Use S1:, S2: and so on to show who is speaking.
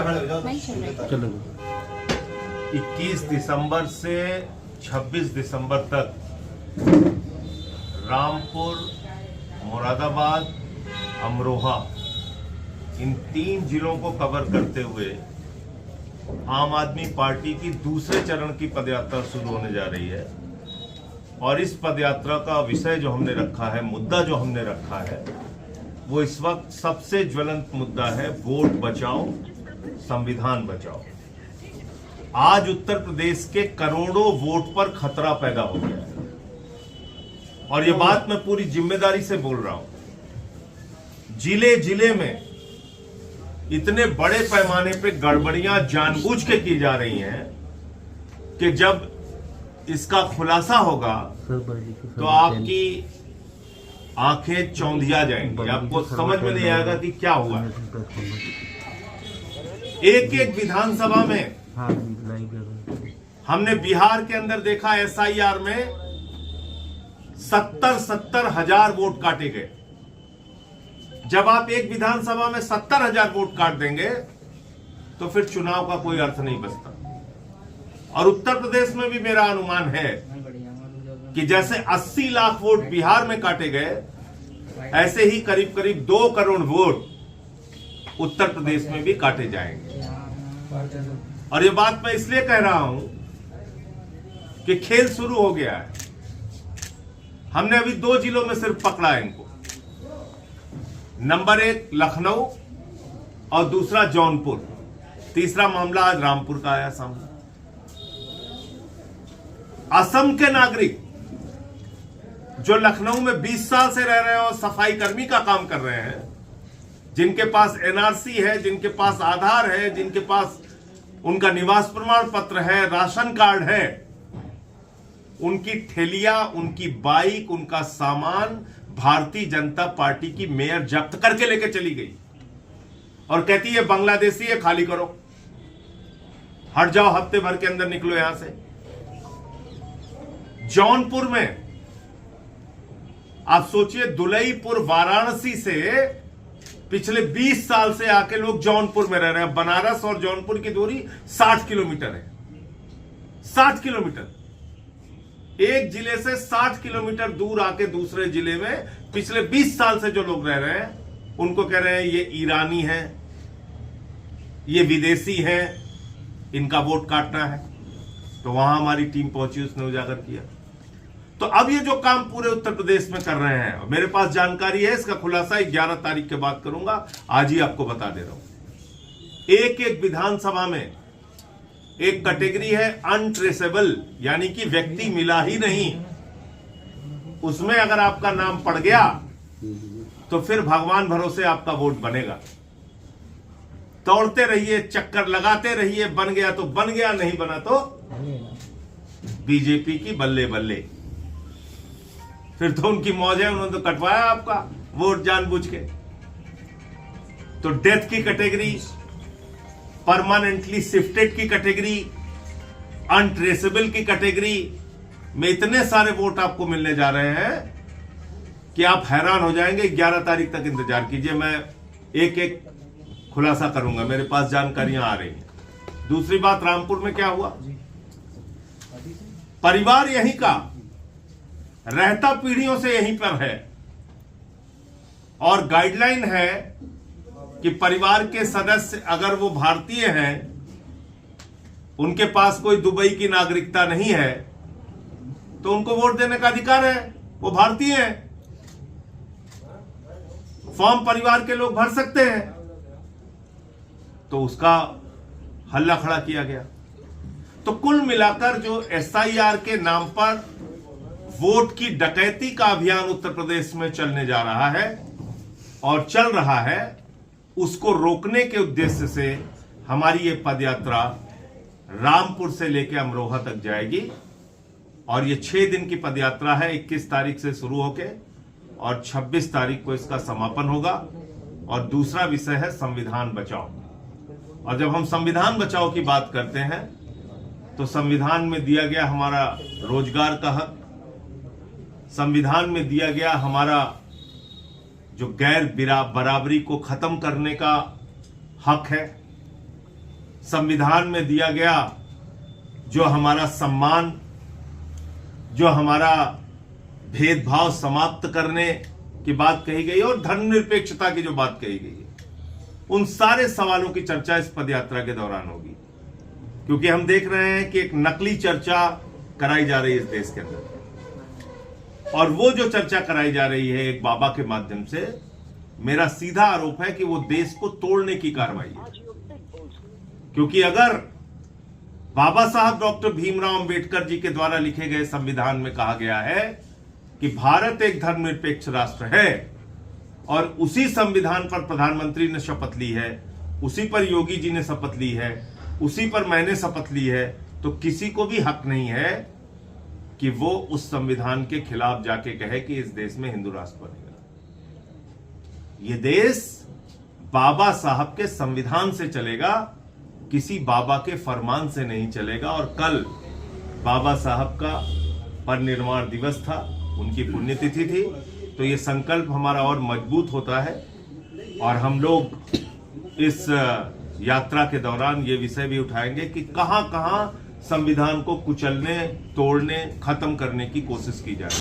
S1: 21 दिसंबर से 26 दिसंबर तक रामपुर, मुरादाबाद, अमरोहा इन 3 जिलों को कवर करते हुए आम आदमी पार्टी की दूसरे चरण की पदयात्रा शुरू होने जा रही है। और इस पदयात्रा का विषय जो हमने रखा है, मुद्दा जो हमने रखा है, वो इस वक्त सबसे ज्वलंत मुद्दा है वोट बचाओ, संविधान बचाओ। आज उत्तर प्रदेश के करोड़ों वोट पर खतरा पैदा हो गया है और ये बात मैं पूरी जिम्मेदारी से बोल रहा हूं। जिले जिले में इतने बड़े पैमाने पे गड़बड़ियां जानबूझ के की जा रही हैं कि जब इसका खुलासा होगा तो आपकी आंखें चौंधिया जाएंगी, आपको समझ में नहीं आएगा कि क्या हुआ। एक एक विधानसभा में हमने बिहार के अंदर देखा, एसआईआर में 70 हजार वोट काटे गए। जब आप एक विधानसभा में 70,000 वोट काट देंगे तो फिर चुनाव का कोई अर्थ नहीं बचता। और उत्तर प्रदेश में भी मेरा अनुमान है कि जैसे 80 लाख वोट बिहार में काटे गए, ऐसे ही करीब करीब 2 करोड़ वोट उत्तर प्रदेश में भी काटे जाएंगे। और ये बात मैं इसलिए कह रहा हूं कि खेल शुरू हो गया है। हमने अभी 2 जिलों में सिर्फ पकड़ा है इनको। नंबर 1 लखनऊ और दूसरा जौनपुर, तीसरा मामला आज रामपुर का आया सामने। असम के नागरिक जो लखनऊ में 20 साल से रह रहे हैं और सफाई कर्मी का काम कर रहे हैं, जिनके पास एनआरसी है, जिनके पास आधार है, जिनके पास उनका निवास प्रमाण पत्र है, राशन कार्ड है, उनकी ठेलियां, उनकी बाइक, उनका सामान भारतीय जनता पार्टी की मेयर जब्त करके लेके चली गई और कहती है बांग्लादेशी है, खाली करो, हट जाओ, हफ्ते भर के अंदर निकलो यहां से। जौनपुर में आप सोचिए, दुलईपुर वाराणसी से पिछले 20 साल से आके लोग जौनपुर में रह रहे हैं। बनारस और जौनपुर की दूरी 60 किलोमीटर है। 60 किलोमीटर, एक जिले से 60 किलोमीटर दूर आके दूसरे जिले में पिछले 20 साल से जो लोग रह रहे हैं, उनको कह रहे हैं ये ईरानी है, ये विदेशी है, इनका वोट काटना है। तो वहां हमारी टीम पहुंची, उसने उजागर किया। तो अब ये जो काम पूरे उत्तर प्रदेश में कर रहे हैं, मेरे पास जानकारी है, इसका खुलासा 11 तारीख के बाद करूंगा, आज ही आपको बता दे रहा हूं। एक एक विधानसभा में एक कैटेगरी है अनट्रेसेबल, यानी कि व्यक्ति मिला ही नहीं। उसमें अगर आपका नाम पड़ गया तो फिर भगवान भरोसे आपका वोट बनेगा। दौड़ते रहिए, चक्कर लगाते रहिए, बन गया तो बन गया, नहीं बना तो बीजेपी की बल्ले बल्ले। फिर तो उनकी मौज है, उन्होंने तो कटवाया आपका वोट जानबूझ के। तो डेथ की कैटेगरी, परमानेंटली शिफ्टेड की कैटेगरी, अनट्रेसेबल की कैटेगरी में इतने सारे वोट आपको मिलने जा रहे हैं कि आप हैरान हो जाएंगे। 11 तारीख तक इंतजार कीजिए, मैं एक एक खुलासा करूंगा, मेरे पास जानकारियां आ रही हैं। दूसरी बात, रामपुर में क्या हुआ? परिवार यहीं का, रहता पीढ़ियों से यहीं पर है और गाइडलाइन है कि परिवार के सदस्य अगर वो भारतीय हैं, उनके पास कोई दुबई की नागरिकता नहीं है, तो उनको वोट देने का अधिकार है, वो भारतीय हैं। फॉर्म परिवार के लोग भर सकते हैं। तो उसका हल्ला खड़ा किया गया। तो कुल मिलाकर जो एसआईआर के नाम पर वोट की डकैती का अभियान उत्तर प्रदेश में चलने जा रहा है और चल रहा है, उसको रोकने के उद्देश्य से हमारी ये पदयात्रा रामपुर से लेकर अमरोहा तक जाएगी। और ये 6 दिन की पदयात्रा है, 21 तारीख से शुरू होके और 26 तारीख को इसका समापन होगा। और दूसरा विषय है संविधान बचाओ। और जब हम संविधान बचाओ की बात करते हैं तो संविधान में दिया गया हमारा रोजगार का हक, संविधान में दिया गया हमारा जो गैर बराबरी को खत्म करने का हक है, संविधान में दिया गया जो हमारा सम्मान, जो हमारा भेदभाव समाप्त करने की बात कही गई और धर्मनिरपेक्षता की जो बात कही गई है, उन सारे सवालों की चर्चा इस पदयात्रा के दौरान होगी। क्योंकि हम देख रहे हैं कि एक नकली चर्चा कराई जा रही है इस देश के अंदर, और वो जो चर्चा कराई जा रही है एक बाबा के माध्यम से, मेरा सीधा आरोप है कि वो देश को तोड़ने की कार्रवाई है। क्योंकि अगर बाबा साहब डॉक्टर भीमराव अंबेडकर जी के द्वारा लिखे गए संविधान में कहा गया है कि भारत एक धर्मनिरपेक्ष राष्ट्र है, और उसी संविधान पर प्रधानमंत्री ने शपथ ली है, उसी पर योगी जी ने शपथ ली है, उसी पर मैंने शपथ ली है, तो किसी को भी हक नहीं है कि वो उस संविधान के खिलाफ जाके कहे कि इस देश में हिंदू राष्ट्र बनेगा। ये देश बाबा साहब के संविधान से चलेगा, किसी बाबा के फरमान से नहीं चलेगा। और कल बाबा साहब का परिनिर्वाण दिवस था, उनकी पुण्यतिथि थी, तो ये संकल्प हमारा और मजबूत होता है। और हम लोग इस यात्रा के दौरान ये विषय भी उठाएंगे कि कहां कहां संविधान को कुचलने, तोड़ने, खत्म करने की कोशिश की जाए।